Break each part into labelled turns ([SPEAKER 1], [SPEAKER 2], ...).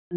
[SPEAKER 1] So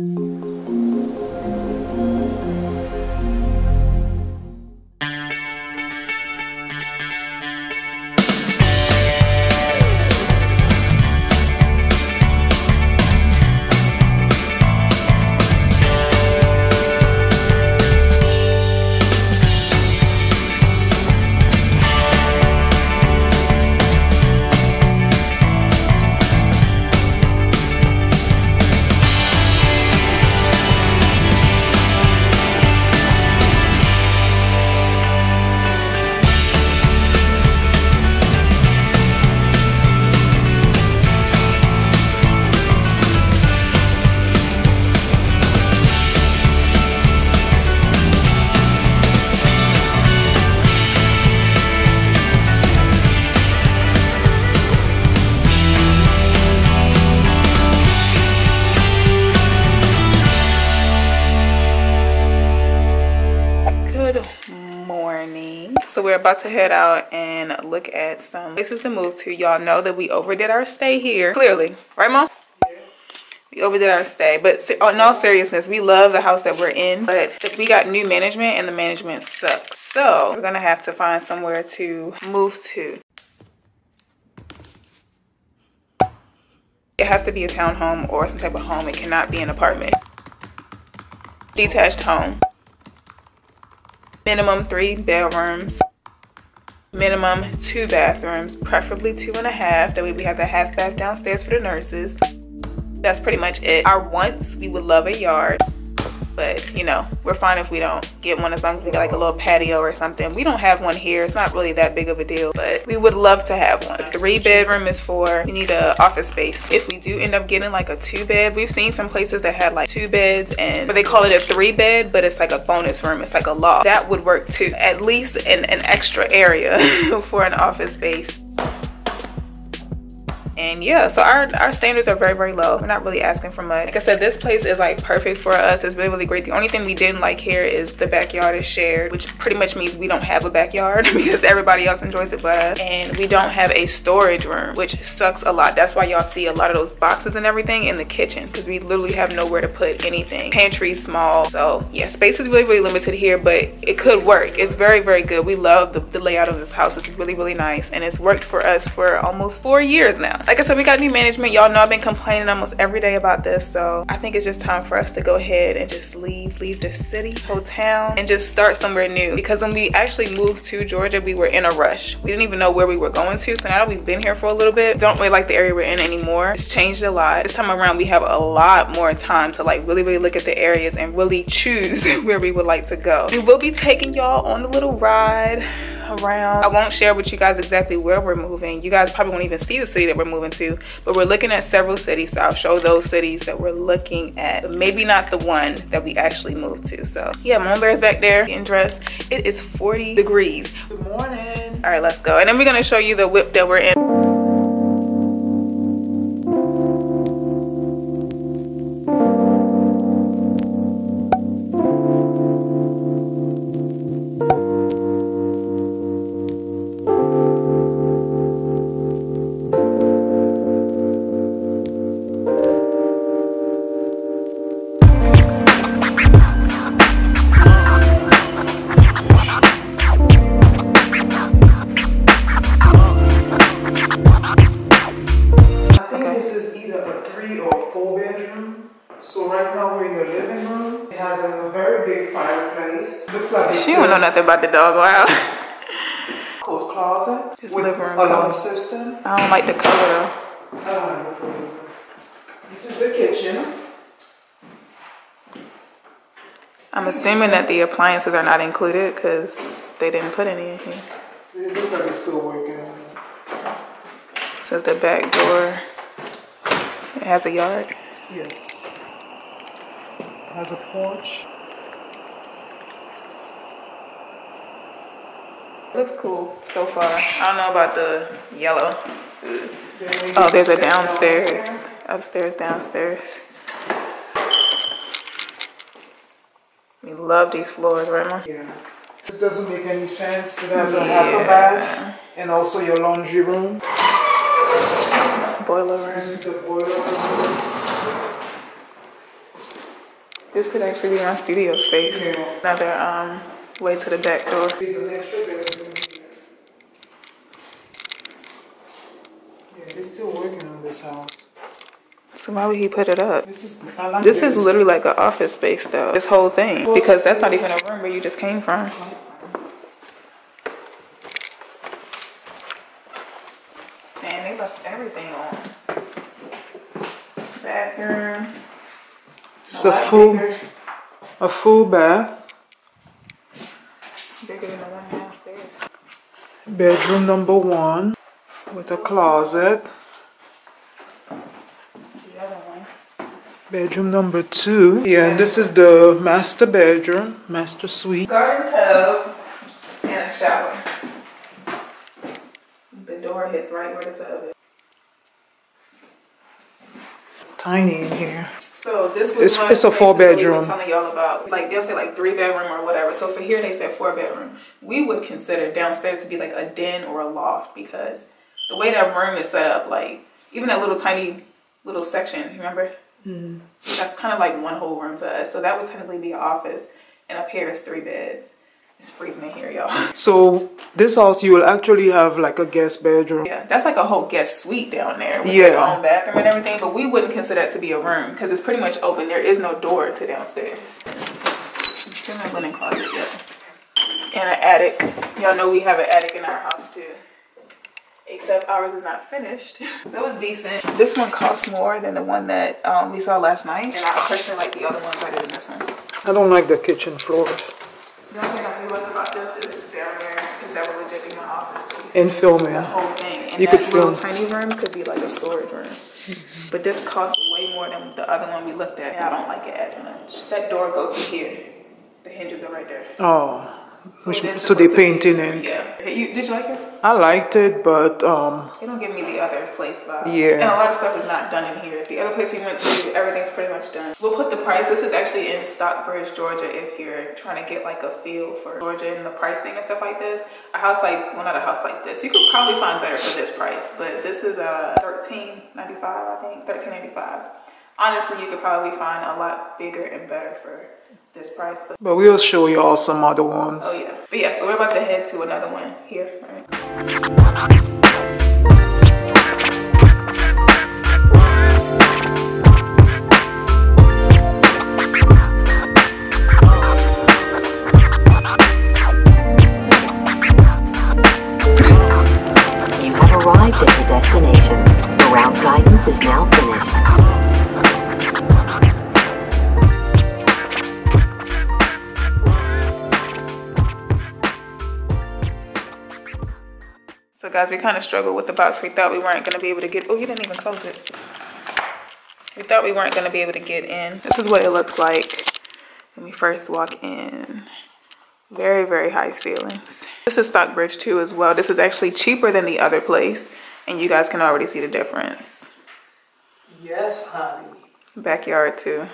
[SPEAKER 1] we're about to head out and look at some places to move to. Y'all know that we overdid our stay here. Clearly, right, Mom? Yeah. We overdid our stay, but in all seriousness, we love the house that we're in, but we got new management and the management sucks. So we're gonna have to find somewhere to move to. It has to be a townhome or some type of home. It cannot be an apartment. Detached home. Minimum 3 bedrooms. Minimum 2 bathrooms, preferably 2.5. That way we have the half bath downstairs for the nurses. That's pretty much it. Our wants, we would love a yard, but you know, we're fine if we don't get one, as long as we got like a little patio or something. We don't have one here. It's not really that big of a deal, but we would love to have one. A 3-bedroom is for, you need an office space. If we do end up getting like a 2-bed, we've seen some places that had like 2 beds and they call it a 3-bed, but it's like a bonus room. It's like a loft. That would work too. At least an extra area for an office space. And yeah, so our standards are very, very low. We're not really asking for much. Like I said, this place is like perfect for us. It's really, really great. The only thing we didn't like here is the backyard is shared, which pretty much means we don't have a backyard because everybody else enjoys it but us. And we don't have a storage room, which sucks a lot. That's why y'all see a lot of those boxes and everything in the kitchen, because we literally have nowhere to put anything. Pantry's small. So yeah, space is really, really limited here, but it could work. It's very, very good. We love the layout of this house. It's really, really nice. And it's worked for us for almost 4 years now. Like I said, we got new management. Y'all know I've been complaining almost every day about this, so I think it's just time for us to go ahead and just leave the city, whole town, and just start somewhere new. Because when we actually moved to Georgia, we were in a rush. We didn't even know where we were going to, so now that we've been here for a little bit, don't really like the area we're in anymore. It's changed a lot. This time around, we have a lot more time to like really, really look at the areas and really choose where we would like to go. We will be taking y'all on a little ride around. I won't share with you guys exactly where we're moving. You guys probably won't even see the city that we're moving to, but we're looking at several cities, so I'll show those cities that we're looking at, but maybe not the one that we actually moved to. So yeah, Mom Bear's back there getting dressed. It is 40 degrees. Good morning. All right, let's go. And then we're gonna show you the whip that we're in. She don't know nothing about the dog house.
[SPEAKER 2] Coat closet.
[SPEAKER 1] Just living room
[SPEAKER 2] alarm system.
[SPEAKER 1] I don't like the color though.
[SPEAKER 2] I don't like the color. This is the kitchen.
[SPEAKER 1] I'm assuming that the appliances are not included because they didn't put any in here.
[SPEAKER 2] It looks like it's still working.
[SPEAKER 1] So it's the back door. It has a yard.
[SPEAKER 2] Yes. It has a porch.
[SPEAKER 1] Looks cool so far. I don't know about the yellow. Oh, there's a downstairs. Upstairs, downstairs. We love these floors, right, Mom?
[SPEAKER 2] Yeah. This doesn't make any sense. It has a half a bath and also your laundry room.
[SPEAKER 1] Boiler room.
[SPEAKER 2] This is the boiler room.
[SPEAKER 1] This could actually be my studio space.
[SPEAKER 2] Yeah.
[SPEAKER 1] Another way to the back door.
[SPEAKER 2] There's an extra bedroom here. Yeah, they're still working on this house.
[SPEAKER 1] So why would he put it up?
[SPEAKER 2] I like
[SPEAKER 1] This is literally like an office space though. This whole thing. Because that's not even a room where you just came from. Man, they left everything on. Bathroom.
[SPEAKER 2] It's a full bath.
[SPEAKER 1] It's bigger than the one downstairs.
[SPEAKER 2] Bedroom number 1 with a closet.
[SPEAKER 1] The other one.
[SPEAKER 2] Bedroom number 2. Yeah, and this is the master bedroom, master suite.
[SPEAKER 1] Garden tub and a shower. The door hits right where the tub is.
[SPEAKER 2] Tiny in here.
[SPEAKER 1] So this was
[SPEAKER 2] it's a 4-bedroom.
[SPEAKER 1] We were telling y'all about, like they'll say like 3-bedroom or whatever. So for here they said 4-bedroom. We would consider downstairs to be like a den or a loft because the way that room is set up, like even that little tiny little section, remember? That's kind of like one whole room to us. So that would technically be an office, and up here is 3 beds. It's freezing in here, y'all.
[SPEAKER 2] So this house, you will actually have like a guest bedroom.
[SPEAKER 1] Yeah, that's like a whole guest suite down there with their own bathroom and everything. But we wouldn't consider that to be a room because it's pretty much open. There is no door to downstairs. I'm still not linen closet yet. And an attic. Y'all know we have an attic in our house too. Except ours is not finished. That was decent. This one costs more than the one that we saw last night. And I personally like the other one better than this one.
[SPEAKER 2] I don't like the kitchen floor.
[SPEAKER 1] The only thing I do like about this is down there, because that would legit be my office space.
[SPEAKER 2] In filming.
[SPEAKER 1] The whole thing. And
[SPEAKER 2] you
[SPEAKER 1] that
[SPEAKER 2] could
[SPEAKER 1] little
[SPEAKER 2] film.
[SPEAKER 1] tiny room could be like a storage room. But this costs way more than the other one we looked at. And I don't like it as much. That door goes to here. The hinges are right there.
[SPEAKER 2] Oh.
[SPEAKER 1] So,
[SPEAKER 2] so they painted it.
[SPEAKER 1] Yeah. Did you like it?
[SPEAKER 2] I liked it, but
[SPEAKER 1] it don't give me the other place vibe.
[SPEAKER 2] Yeah.
[SPEAKER 1] And a lot of stuff is not done in here. The other place we went to, everything's pretty much done. We'll put the price. This is actually in Stockbridge, Georgia, if you're trying to get like a feel for Georgia and the pricing and stuff like this. A house like, well, not a house like this. You could probably find better for this price, but this is $13.95, I think. $13.95. Honestly, you could probably find a lot bigger and better for this price.
[SPEAKER 2] But we'll show you all some other ones.
[SPEAKER 1] Oh yeah. But yeah, so we're about to head to another one here. Right?
[SPEAKER 3] You have arrived at the destination. The route guidance is now finished.
[SPEAKER 1] So guys, we kind of struggled with the box. We thought we weren't going to be able to get, oh, you didn't even close it. We thought we weren't going to be able to get in. This is what it looks like when we first walk in. Very, very high ceilings. This is Stockbridge too as well. This is actually cheaper than the other place. And you guys can already see the difference.
[SPEAKER 2] Yes, honey.
[SPEAKER 1] Backyard too.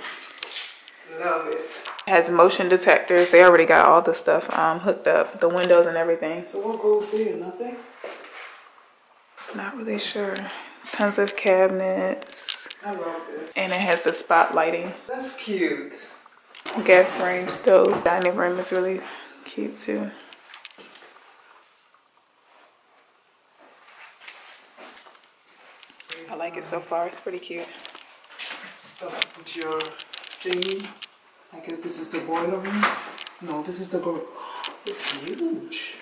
[SPEAKER 2] Love it.
[SPEAKER 1] It has motion detectors. They already got all the stuff hooked up. The windows and everything.
[SPEAKER 2] So what goes here? Nothing?
[SPEAKER 1] Not really sure. Tons of cabinets.
[SPEAKER 2] I love this.
[SPEAKER 1] And it has the spotlighting.
[SPEAKER 2] That's cute.
[SPEAKER 1] Gas range stove. Dining room is really cute too. I like it so far. It's pretty cute.
[SPEAKER 2] Stuff with your thingy. I guess this is the boiler room. No, this is the garage. It's huge.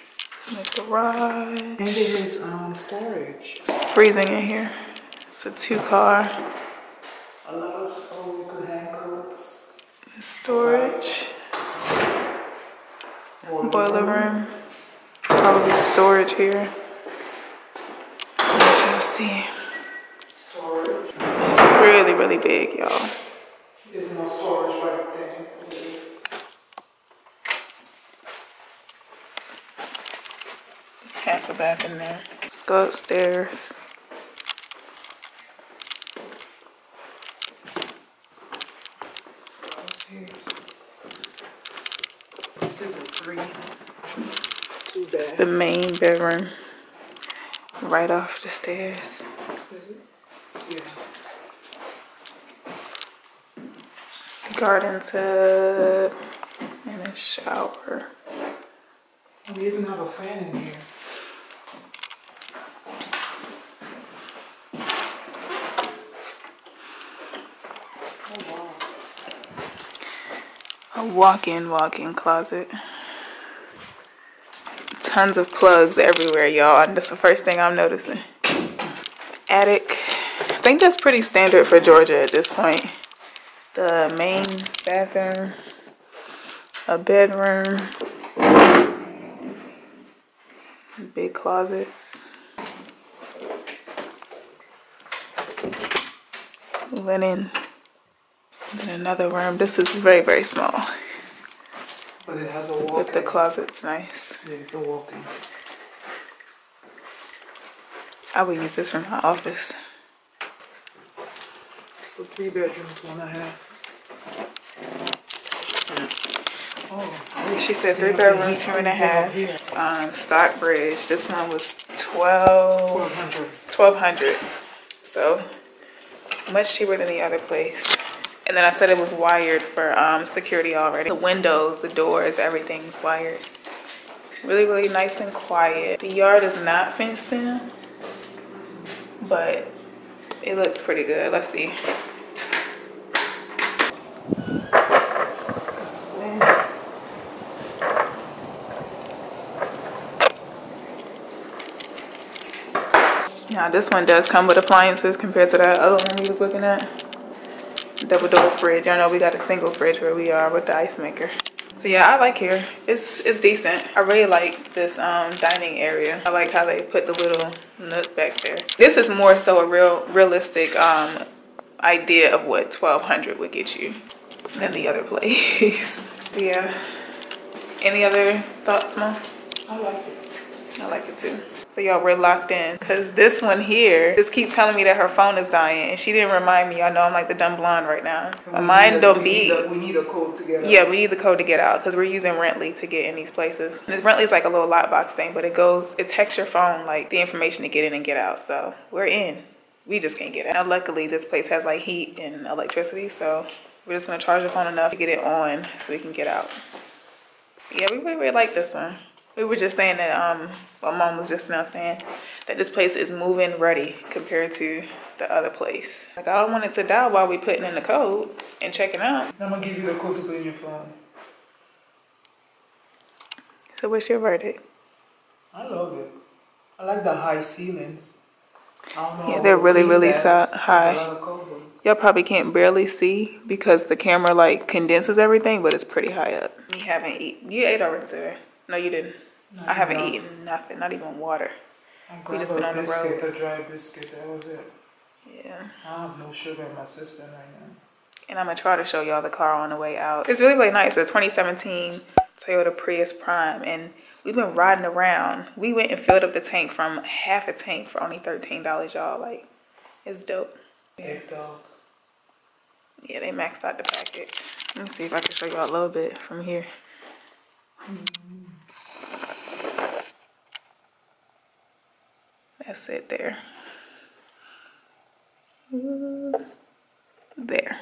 [SPEAKER 1] The garage.
[SPEAKER 2] And it is storage.
[SPEAKER 1] It's freezing in here. It's a 2-car.
[SPEAKER 2] A lot of, oh, you could hang coats.
[SPEAKER 1] Storage. Boiler room. Probably storage here. Let y'all see.
[SPEAKER 2] Storage.
[SPEAKER 1] It's really, really big, y'all.
[SPEAKER 2] There's no storage right there.
[SPEAKER 1] Half a bath in there. Let's go upstairs.
[SPEAKER 2] This is a 2 bed.
[SPEAKER 1] It's the main bedroom. Right off the stairs.
[SPEAKER 2] Is it? Yeah.
[SPEAKER 1] garden tub, and a shower.
[SPEAKER 2] We even have a fan in here.
[SPEAKER 1] A walk-in closet. Tons of plugs everywhere, y'all. That's the first thing I'm noticing. Attic. I think that's pretty standard for Georgia at this point. The main bathroom. A bedroom. Big closets. Linen. And then another room. This is very, very small.
[SPEAKER 2] But it has a walk-in.
[SPEAKER 1] But the closet's nice.
[SPEAKER 2] Yeah, it's a walk-in.
[SPEAKER 1] I would use this for my office.
[SPEAKER 2] So 3 bedrooms, 1.5. Oh,
[SPEAKER 1] she said 3 bedrooms, 2.5. Stockbridge. This one was $1,200. So much cheaper than the other place. And then I said it was wired for security already. The windows, the doors, everything's wired. Really, really nice and quiet. The yard is not fenced in, but it looks pretty good. Let's see. Now this one does come with appliances compared to that other one we was looking at. Double door fridge. I know we got a single fridge where we are with the ice maker. So yeah, I like here. It's decent. I really like this dining area. I like how they put the little nook back there. This is more so a realistic idea of what $1,200 would get you than the other place. Yeah. Any other thoughts, Mom?
[SPEAKER 2] I like it.
[SPEAKER 1] I like it too. So y'all, we're locked in because this one here just keep telling me that her phone is dying, and she didn't remind me. I know I'm like the dumb blonde right now. My mind don't be.
[SPEAKER 2] We need a code to get out.
[SPEAKER 1] Yeah, we need the code to get out because we're using Rently to get in these places. And Rently's like a little lockbox thing, but it texts your phone like the information to get in and get out. So we're in. We just can't get out. Now, luckily, this place has like heat and electricity, so we're just gonna charge the phone enough to get it on so we can get out. Yeah, we really, really like this one. We were just saying that, well, Mom was just now saying that this place is move-in ready compared to the other place. Like, I don't want it to die while we putting in the code and checking out.
[SPEAKER 2] I'm gonna give you the code to put in your phone.
[SPEAKER 1] So what's your verdict?
[SPEAKER 2] I love it. I like the high ceilings. I don't know.
[SPEAKER 1] Yeah, they're really, really high.
[SPEAKER 2] A lot of code.
[SPEAKER 1] Y'all probably can't barely see because the camera like condenses everything, but it's pretty high up. We haven't eaten. You ate already today. No, you didn't. I haven't eaten nothing, not even water. We just been on the road.
[SPEAKER 2] A dry biscuit, that was it.
[SPEAKER 1] Yeah.
[SPEAKER 2] I have no sugar in my system right now.
[SPEAKER 1] And I'm gonna try to show y'all the car on the way out. It's really, really nice. It's a 2017 Toyota Prius Prime, and we've been riding around. We went and filled up the tank from half a tank for only $13, y'all. Like, it's dope.
[SPEAKER 2] Yeah.
[SPEAKER 1] Yeah, they maxed out the package. Let me see if I can show y'all a little bit from here. That's it there. There.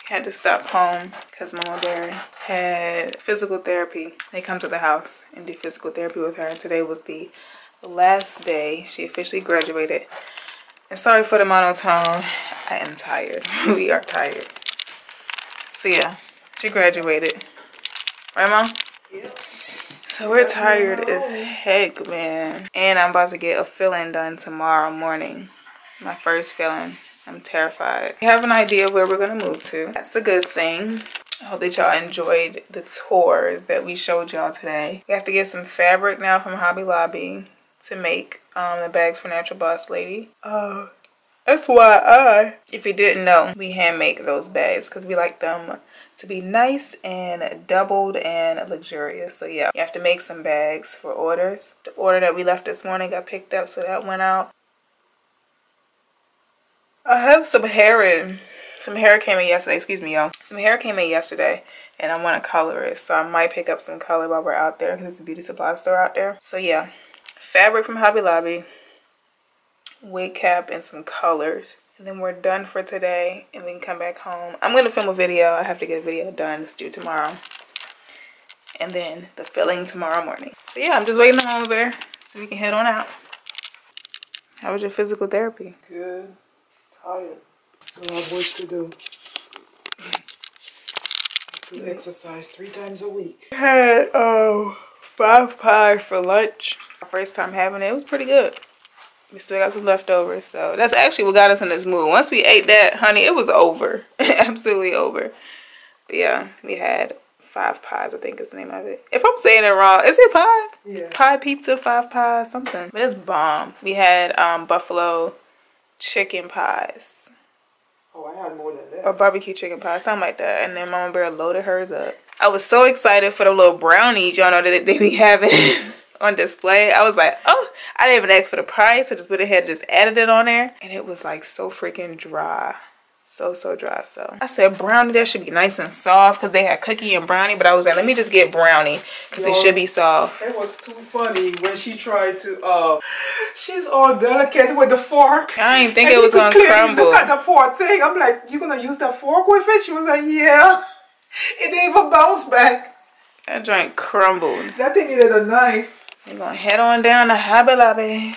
[SPEAKER 1] Had to stop home because Mama Bear had physical therapy. They come to the house and do physical therapy with her. And today was the last day she officially graduated. And sorry for the monotone. I am tired. We are tired. So yeah, she graduated. Right, Mom?
[SPEAKER 2] Yeah.
[SPEAKER 1] So we're tired as heck, man. And I'm about to get a fill-in done tomorrow morning. My first fill-in. I'm terrified. We have an idea of where we're gonna move to. That's a good thing. I hope that y'all enjoyed the tours that we showed y'all today. We have to get some fabric now from Hobby Lobby to make the bags for Natural Boss Lady. And FYI, if you didn't know, we hand make those bags because we like them to be nice and doubled and luxurious. So yeah, you have to make some bags for orders. The order that we left this morning got picked up, so that went out. I have some hair in. Some hair came in yesterday. Excuse me, y'all. Some hair came in yesterday, and I want to color it, so I might pick up some color while we're out there because it's a beauty supply store out there. So yeah, fabric from Hobby Lobby, wig cap, and some colors. And then we're done for today, and we can come back home. I'm going to film a video. I have to get a video done. It's due tomorrow. And then the filling tomorrow morning. So yeah, I'm just waiting on over so we can head on out. How was your physical therapy?
[SPEAKER 2] Good. Tired. Still have work to do. To exercise 3 times a week.
[SPEAKER 1] I had 5 pies for lunch. Our first time having it. It was pretty good. We still got some leftovers, so that's actually what got us in this mood. Once we ate that, honey, it was over. Absolutely over. But yeah, we had 5 pies, I think is the name of it. If I'm saying it wrong, is it pie?
[SPEAKER 2] Yeah.
[SPEAKER 1] Pie pizza, 5 pies, something. But it's bomb. We had buffalo chicken pies.
[SPEAKER 2] Oh, I had more than that.
[SPEAKER 1] Or barbecue chicken pie, something like that. And then Mama Bear loaded hers up. I was so excited for the little brownies, y'all know, that they be having on display. I was like, oh, I didn't even ask for the price. I just went ahead and just added it on there. And it was like so freaking dry. So dry. So I said brownie, that should be nice and soft because they had cookie and brownie. But I was like, let me just get brownie because it should be soft.
[SPEAKER 2] It was too funny when she tried to, she's all delicate with the fork.
[SPEAKER 1] I didn't think it was going to crumble.
[SPEAKER 2] Look at the poor thing. I'm like, you going to use that fork with it? She was like, yeah. It didn't even bounce back.
[SPEAKER 1] That joint crumbled.
[SPEAKER 2] That thing needed a knife.
[SPEAKER 1] We're going to head on down to Hobby Lobby.